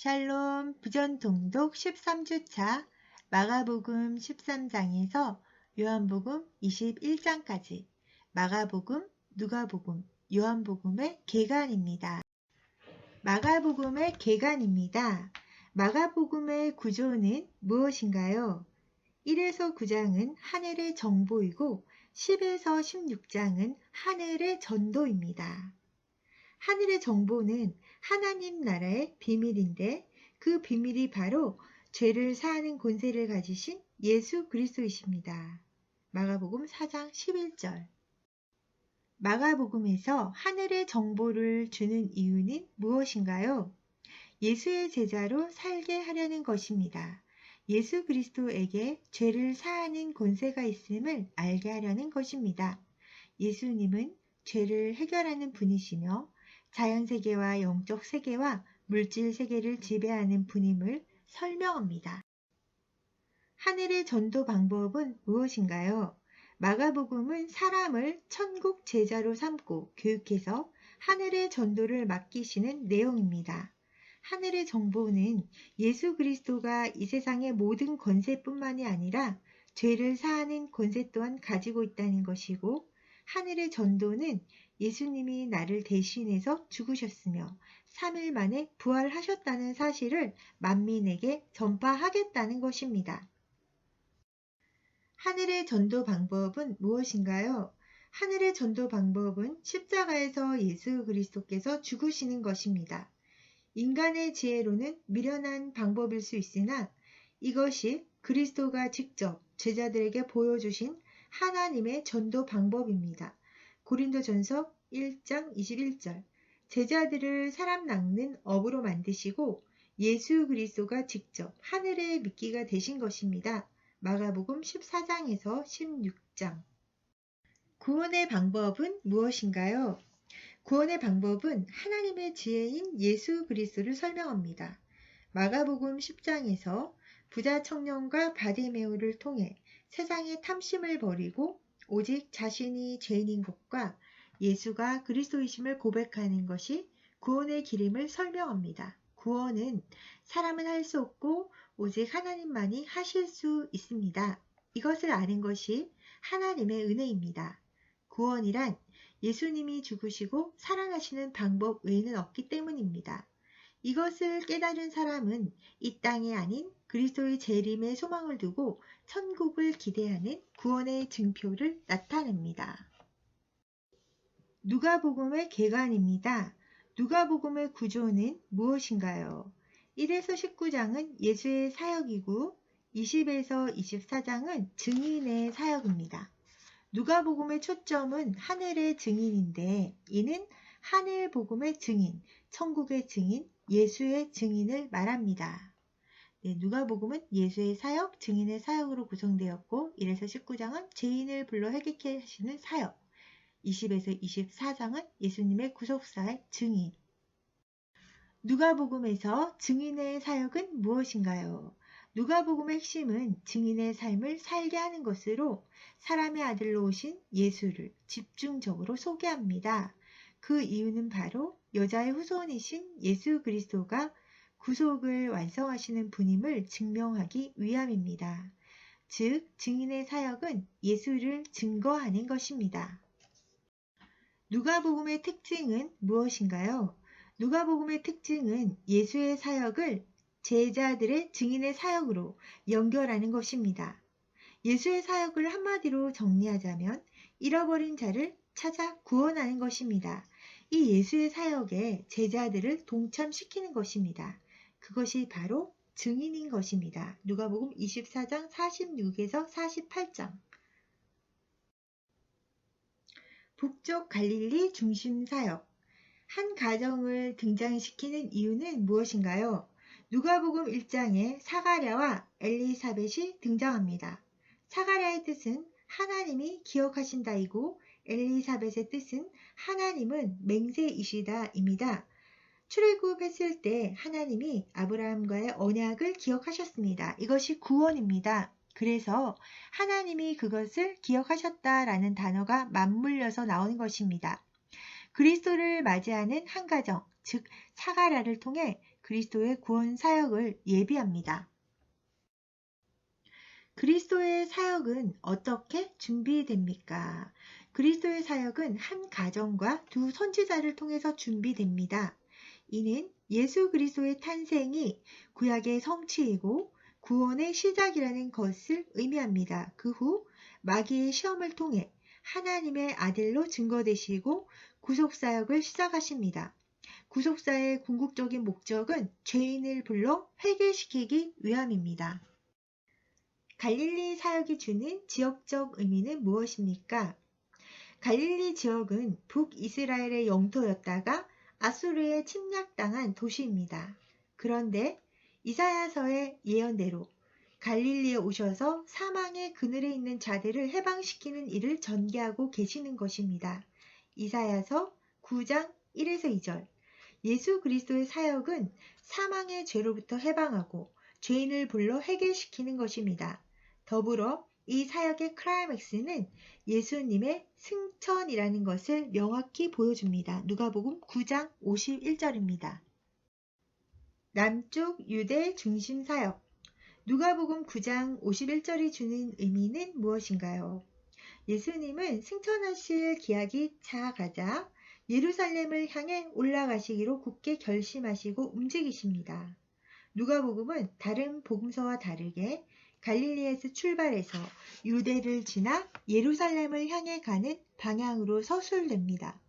샬롬 부전통독 13주차 마가복음 13장에서 요한복음 21장까지 마가복음, 누가복음, 요한복음의 개관입니다. 마가복음의 개관입니다. 마가복음의 구조는 무엇인가요? 1에서 9장은 하늘의 정보이고 10에서 16장은 하늘의 전도입니다. 하늘의 정보는 하나님 나라의 비밀인데 그 비밀이 바로 죄를 사하는 권세를 가지신 예수 그리스도이십니다. 마가복음 4장 11절. 마가복음에서 하늘의 정보를 주는 이유는 무엇인가요? 예수의 제자로 살게 하려는 것입니다. 예수 그리스도에게 죄를 사하는 권세가 있음을 알게 하려는 것입니다. 예수님은 죄를 해결하는 분이시며 자연세계와 영적 세계와 물질 세계를 지배하는 분임을 설명합니다. 하늘의 전도 방법은 무엇인가요? 마가복음은 사람을 천국 제자로 삼고 교육해서 하늘의 전도를 맡기시는 내용입니다. 하늘의 정보는 예수 그리스도가 이 세상의 모든 권세뿐만이 아니라 죄를 사하는 권세 또한 가지고 있다는 것이고, 하늘의 전도는 예수님이 나를 대신해서 죽으셨으며 3일 만에 부활하셨다는 사실을 만민에게 전파하겠다는 것입니다. 하늘의 전도 방법은 무엇인가요? 하늘의 전도 방법은 십자가에서 예수 그리스도께서 죽으시는 것입니다. 인간의 지혜로는 미련한 방법일 수 있으나 이것이 그리스도가 직접 제자들에게 보여주신 하나님의 전도 방법입니다. 고린도전서 1장 21절. 제자들을 사람 낚는 어부로 만드시고 예수 그리스도가 직접 하늘의 미끼가 되신 것입니다. 마가복음 14장에서 16장. 구원의 방법은 무엇인가요? 구원의 방법은 하나님의 지혜인 예수 그리스도를 설명합니다. 마가복음 10장에서 부자 청년과 바디메오를 통해 세상의 탐심을 버리고 오직 자신이 죄인인 것과 예수가 그리스도이심을 고백하는 것이 구원의 길임을 설명합니다. 구원은 사람은 할 수 없고 오직 하나님만이 하실 수 있습니다. 이것을 아는 것이 하나님의 은혜입니다. 구원이란 예수님이 죽으시고 살아나시는 방법 외에는 없기 때문입니다. 이것을 깨달은 사람은 이 땅이 아닌 그리스도의 재림에 소망을 두고 천국을 기대하는 구원의 증표를 나타냅니다. 누가복음의 개관입니다. 누가복음의 구조는 무엇인가요? 1에서 19장은 예수의 사역이고 20에서 24장은 증인의 사역입니다. 누가복음의 초점은 하늘의 증인인데 이는 하늘 복음의 증인, 천국의 증인, 예수의 증인을 말합니다. 누가복음은 예수의 사역, 증인의 사역으로 구성되었고 1에서 19장은 죄인을 불러 회개케 하시는 사역, 20에서 24장은 예수님의 구속사의 증인. 누가복음에서 증인의 사역은 무엇인가요? 누가복음의 핵심은 증인의 삶을 살게 하는 것으로 사람의 아들로 오신 예수를 집중적으로 소개합니다. 그 이유는 바로 여자의 후손이신 예수 그리스도가 구속을 완성하시는 분임을 증명하기 위함입니다. 즉, 증인의 사역은 예수를 증거하는 것입니다. 누가복음의 특징은 무엇인가요? 누가복음의 특징은 예수의 사역을 제자들의 증인의 사역으로 연결하는 것입니다. 예수의 사역을 한마디로 정리하자면 잃어버린 자를 찾아 구원하는 것입니다. 이 예수의 사역에 제자들을 동참시키는 것입니다. 그것이 바로 증인인 것입니다. 누가복음 24장 46에서 48장. 북쪽 갈릴리 중심 사역. 한 가정을 등장시키는 이유는 무엇인가요? 누가복음 1장에 사가랴와 엘리사벳이 등장합니다. 사가랴의 뜻은 하나님이 기억하신다이고 엘리사벳의 뜻은 하나님은 맹세이시다입니다. 출애굽했을 때 하나님이 아브라함과의 언약을 기억하셨습니다. 이것이 구원입니다. 그래서 하나님이 그것을 기억하셨다라는 단어가 맞물려서 나오는 것입니다. 그리스도를 맞이하는 한 가정, 즉 사가랴를 통해 그리스도의 구원 사역을 예비합니다. 그리스도의 사역은 어떻게 준비됩니까? 그리스도의 사역은 한 가정과 두 선지자를 통해서 준비됩니다. 이는 예수 그리스도의 탄생이 구약의 성취이고 구원의 시작이라는 것을 의미합니다. 그 후 마귀의 시험을 통해 하나님의 아들로 증거되시고 구속사역을 시작하십니다. 구속사의 궁극적인 목적은 죄인을 불러 회개시키기 위함입니다. 갈릴리 사역이 주는 지역적 의미는 무엇입니까? 갈릴리 지역은 북이스라엘의 영토였다가 아수르에 침략당한 도시입니다. 그런데 이사야서의 예언대로 갈릴리에 오셔서 사망의 그늘에 있는 자들을 해방시키는 일을 전개하고 계시는 것입니다. 이사야서 9장 1에서 2절. 예수 그리스도의 사역은 사망의 죄로부터 해방하고 죄인을 불러 회개시키는 것입니다. 더불어 이 사역의 클라이맥스는 예수님의 승천이라는 것을 명확히 보여줍니다. 누가복음 9장 51절입니다. 남쪽 유대 중심 사역. 누가복음 9장 51절이 주는 의미는 무엇인가요? 예수님은 승천하실 기약이 차가자 예루살렘을 향해 올라가시기로 굳게 결심하시고 움직이십니다. 누가복음은 다른 복음서와 다르게 갈릴리에서 출발해서 유대를 지나 예루살렘을 향해 가는 방향으로 서술됩니다.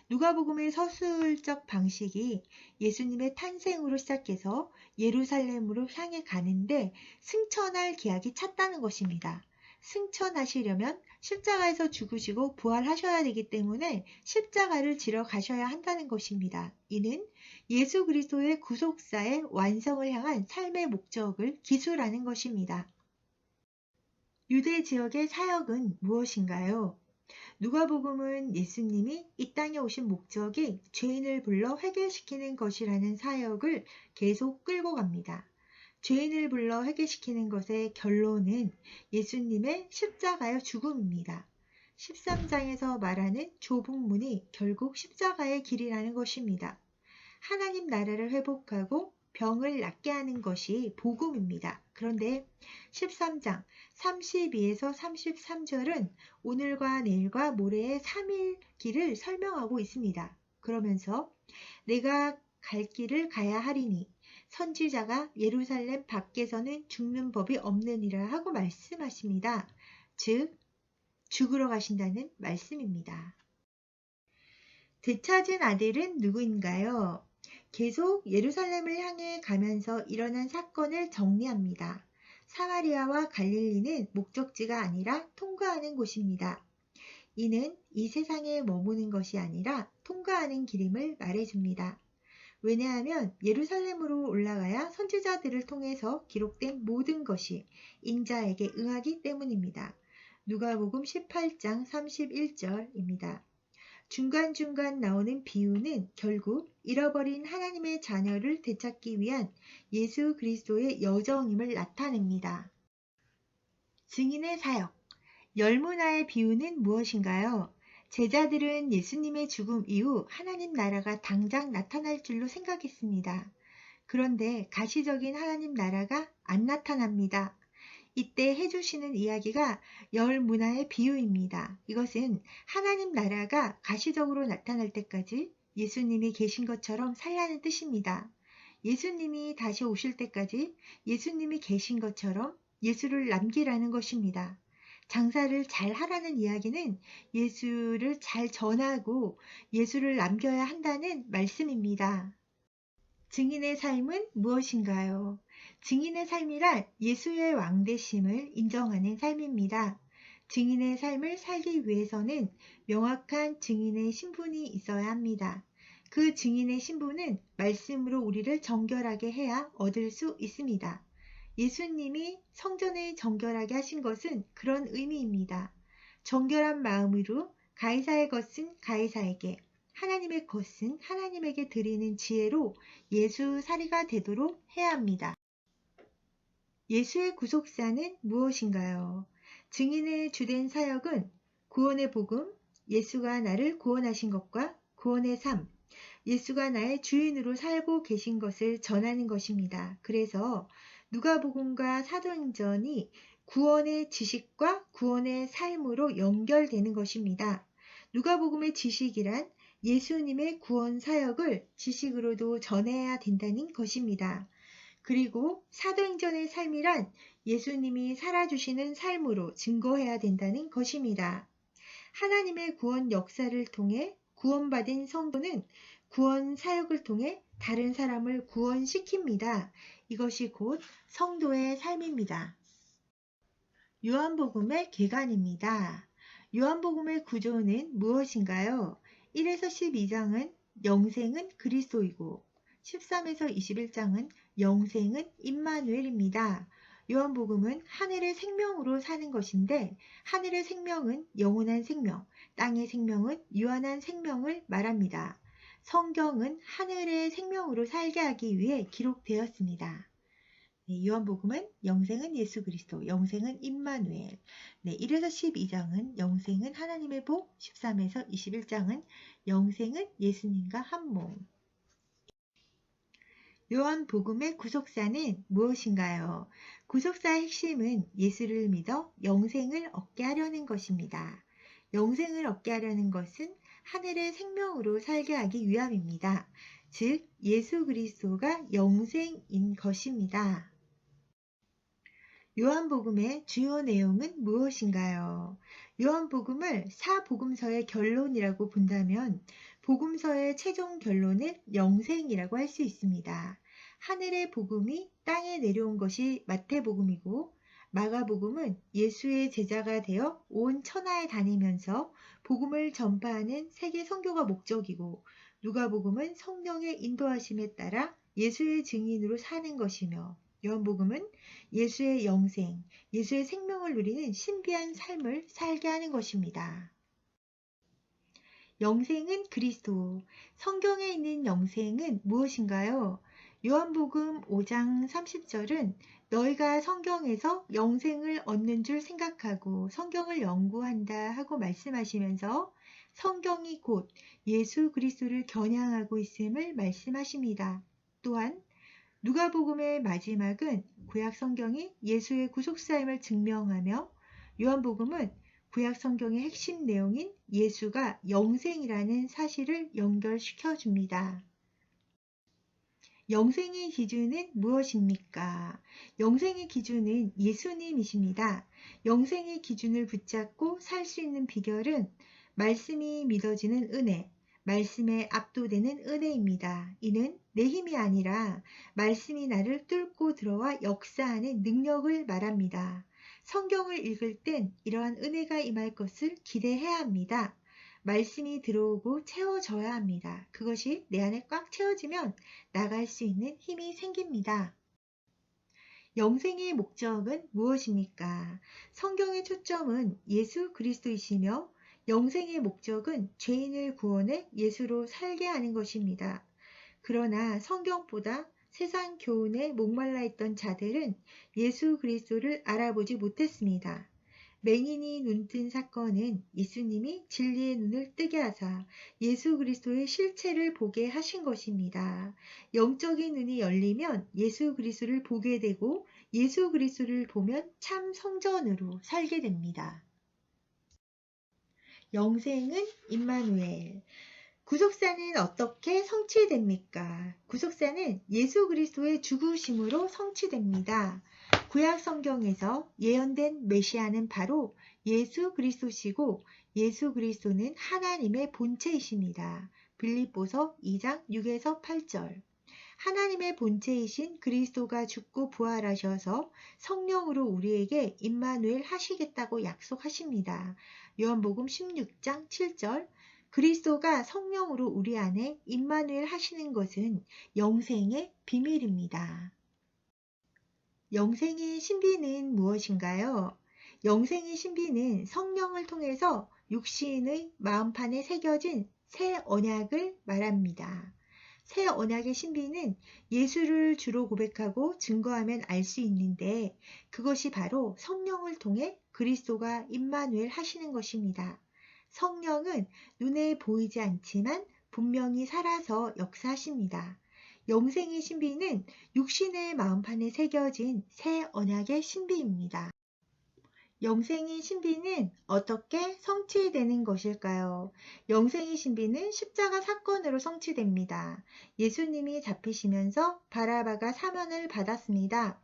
누가복음의 서술적 방식이 예수님의 탄생으로 시작해서 예루살렘으로 향해 가는데 승천할 기약이 찼다는 것입니다. 승천하시려면 십자가에서 죽으시고 부활하셔야 되기 때문에 십자가를 지러 가셔야 한다는 것입니다. 이는 예수 그리스도의 구속사의 완성을 향한 삶의 목적을 기술하는 것입니다. 유대 지역의 사역은 무엇인가요? 누가복음은 예수님이 이 땅에 오신 목적이 죄인을 불러 회개시키는 것이라는 사역을 계속 끌고 갑니다. 죄인을 불러 회개시키는 것의 결론은 예수님의 십자가의 죽음입니다. 13장에서 말하는 좁은 문이 결국 십자가의 길이라는 것입니다. 하나님 나라를 회복하고 병을 낫게 하는 것이 복음입니다. 그런데 13장 32에서 33절은 오늘과 내일과 모레의 3일 길을 설명하고 있습니다. 그러면서 내가 갈 길을 가야 하리니 선지자가 예루살렘 밖에서는 죽는 법이 없느니라 하고 말씀하십니다. 즉 죽으러 가신다는 말씀입니다. 되찾은 아들은 누구인가요? 계속 예루살렘을 향해 가면서 일어난 사건을 정리합니다. 사마리아와 갈릴리는 목적지가 아니라 통과하는 곳입니다. 이는 이 세상에 머무는 것이 아니라 통과하는 길임을 말해줍니다. 왜냐하면 예루살렘으로 올라가야 선지자들을 통해서 기록된 모든 것이 인자에게 응하기 때문입니다. 누가복음 18장 31절입니다. 중간중간 나오는 비유는 결국 잃어버린 하나님의 자녀를 되찾기 위한 예수 그리스도의 여정임을 나타냅니다. 증인의 사역. 열무나의 비유는 무엇인가요? 제자들은 예수님의 죽음 이후 하나님 나라가 당장 나타날 줄로 생각했습니다. 그런데 가시적인 하나님 나라가 안 나타납니다. 이때 해주시는 이야기가 열 문화의 비유입니다. 이것은 하나님 나라가 가시적으로 나타날 때까지 예수님이 계신 것처럼 살라는 뜻입니다. 예수님이 다시 오실 때까지 예수님이 계신 것처럼 예수를 남기라는 것입니다. 장사를 잘 하라는 이야기는 예수를 잘 전하고 예수를 남겨야 한다는 말씀입니다. 증인의 삶은 무엇인가요? 증인의 삶이란 예수의 왕되심을 인정하는 삶입니다. 증인의 삶을 살기 위해서는 명확한 증인의 신분이 있어야 합니다. 그 증인의 신분은 말씀으로 우리를 정결하게 해야 얻을 수 있습니다. 예수님이 성전을 정결하게 하신 것은 그런 의미입니다. 정결한 마음으로 가이사의 것은 가이사에게, 하나님의 것은 하나님에게 드리는 지혜로 예수 사리가 되도록 해야 합니다. 예수의 구속사는 무엇인가요? 증인의 주된 사역은 구원의 복음, 예수가 나를 구원하신 것과 구원의 삶, 예수가 나의 주인으로 살고 계신 것을 전하는 것입니다. 그래서 누가복음과 사도행전이 구원의 지식과 구원의 삶으로 연결되는 것입니다. 누가복음의 지식이란 예수님의 구원 사역을 지식으로도 전해야 된다는 것입니다. 그리고 사도행전의 삶이란 예수님이 살아주시는 삶으로 증거해야 된다는 것입니다. 하나님의 구원 역사를 통해 구원받은 성도는 구원 사역을 통해 다른 사람을 구원시킵니다. 이것이 곧 성도의 삶입니다. 요한복음의 개관입니다. 요한복음의 구조는 무엇인가요? 1에서 12장은 영생은 그리스도이고 13에서 21장은 영생은 임마누엘입니다. 요한복음은 하늘의 생명으로 사는 것인데 하늘의 생명은 영원한 생명, 땅의 생명은 유한한 생명을 말합니다. 성경은 하늘의 생명으로 살게 하기 위해 기록되었습니다. 요한복음은 영생은 예수 그리스도, 영생은 임마누엘. 1에서 12장은 영생은 하나님의 복, 13에서 21장은 영생은 예수님과 한 몸. 요한복음의 구속사는 무엇인가요? 구속사의 핵심은 예수를 믿어 영생을 얻게 하려는 것입니다. 영생을 얻게 하려는 것은 하늘의 생명으로 살게 하기 위함입니다. 즉, 예수 그리스도가 영생인 것입니다. 요한복음의 주요 내용은 무엇인가요? 요한복음을 사복음서의 결론이라고 본다면 복음서의 최종 결론은 영생이라고 할 수 있습니다. 하늘의 복음이 땅에 내려온 것이 마태복음이고 마가복음은 예수의 제자가 되어 온 천하에 다니면서 복음을 전파하는 세계 선교가 목적이고 누가복음은 성령의 인도하심에 따라 예수의 증인으로 사는 것이며 요한복음은 예수의 영생, 예수의 생명을 누리는 신비한 삶을 살게 하는 것입니다. 영생은 그리스도. 성경에 있는 영생은 무엇인가요? 요한복음 5장 30절은 너희가 성경에서 영생을 얻는 줄 생각하고 성경을 연구한다 하고 말씀하시면서 성경이 곧 예수 그리스도를 겨냥하고 있음을 말씀하십니다. 또한 누가복음의 마지막은 구약 성경이 예수의 구속사임을 증명하며 요한복음은 구약 성경의 핵심 내용인 예수가 영생이라는 사실을 연결시켜 줍니다. 영생의 기준은 무엇입니까? 영생의 기준은 예수님이십니다. 영생의 기준을 붙잡고 살 수 있는 비결은 말씀이 믿어지는 은혜, 말씀에 압도되는 은혜입니다. 이는 내 힘이 아니라 말씀이 나를 뚫고 들어와 역사하는 능력을 말합니다. 성경을 읽을 땐 이러한 은혜가 임할 것을 기대해야 합니다. 말씀이 들어오고 채워져야 합니다. 그것이 내 안에 꽉 채워지면 나갈 수 있는 힘이 생깁니다. 영생의 목적은 무엇입니까? 성경의 초점은 예수 그리스도이시며 영생의 목적은 죄인을 구원해 예수로 살게 하는 것입니다. 그러나 성경보다 세상 교훈에 목말라 있던 자들은 예수 그리스도를 알아보지 못했습니다. 맹인이 눈뜬 사건은 예수님이 진리의 눈을 뜨게 하사 예수 그리스도의 실체를 보게 하신 것입니다. 영적인 눈이 열리면 예수 그리스도를 보게 되고 예수 그리스도를 보면 참 성전으로 살게 됩니다. 영생은 임마누엘. 구속사는 어떻게 성취됩니까? 구속사는 예수 그리스도의 죽으심으로 성취됩니다. 구약 성경에서 예언된 메시아는 바로 예수 그리스도시고 예수 그리스도는 하나님의 본체이십니다. 빌립보서 2장 6에서 8절. 하나님의 본체이신 그리스도가 죽고 부활하셔서 성령으로 우리에게 임마누엘 하시겠다고 약속하십니다. 요한복음 16장 7절. 그리스도가 성령으로 우리 안에 임마누엘 하시는 것은 영생의 비밀입니다. 영생의 신비는 무엇인가요? 영생의 신비는 성령을 통해서 육신의 마음판에 새겨진 새 언약을 말합니다. 새 언약의 신비는 예수를 주로 고백하고 증거하면 알 수 있는데 그것이 바로 성령을 통해 그리스도가 임마누엘 하시는 것입니다. 성령은 눈에 보이지 않지만 분명히 살아서 역사하십니다. 영생의 신비는 육신의 마음판에 새겨진 새 언약의 신비입니다. 영생의 신비는 어떻게 성취되는 것일까요? 영생의 신비는 십자가 사건으로 성취됩니다. 예수님이 잡히시면서 바라바가 사면을 받았습니다.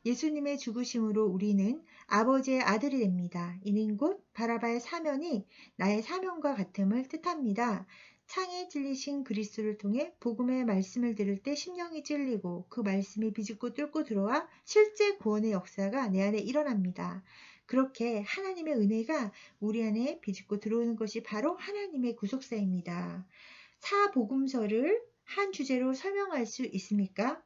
예수님의 죽으심으로 우리는 아버지의 아들이 됩니다. 이는 곧 바라바의 사면이 나의 사면과 같음을 뜻합니다. 창에 찔리신 그리스도를 통해 복음의 말씀을 들을 때 심령이 찔리고 그 말씀이 비집고 뚫고 들어와 실제 구원의 역사가 내 안에 일어납니다. 그렇게 하나님의 은혜가 우리 안에 비집고 들어오는 것이 바로 하나님의 구속사입니다. 사복음서를 한 주제로 설명할 수 있습니까?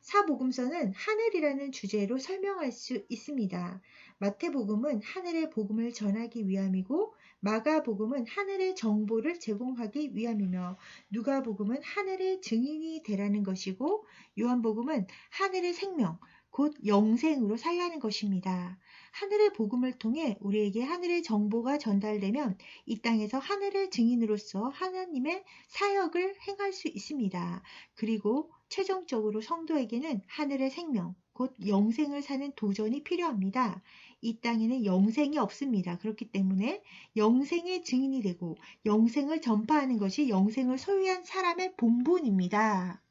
사복음서는 하늘이라는 주제로 설명할 수 있습니다. 마태복음은 하늘의 복음을 전하기 위함이고 마가복음은 하늘의 정보를 제공하기 위함이며 누가복음은 하늘의 증인이 되라는 것이고 요한복음은 하늘의 생명, 곧 영생으로 살라는 것입니다. 하늘의 복음을 통해 우리에게 하늘의 정보가 전달되면 이 땅에서 하늘의 증인으로서 하나님의 사역을 행할 수 있습니다. 그리고 최종적으로 성도에게는 하늘의 생명, 곧 영생을 사는 도전이 필요합니다. 이 땅에는 영생이 없습니다. 그렇기 때문에 영생의 증인이 되고 영생을 전파하는 것이 영생을 소유한 사람의 본분입니다.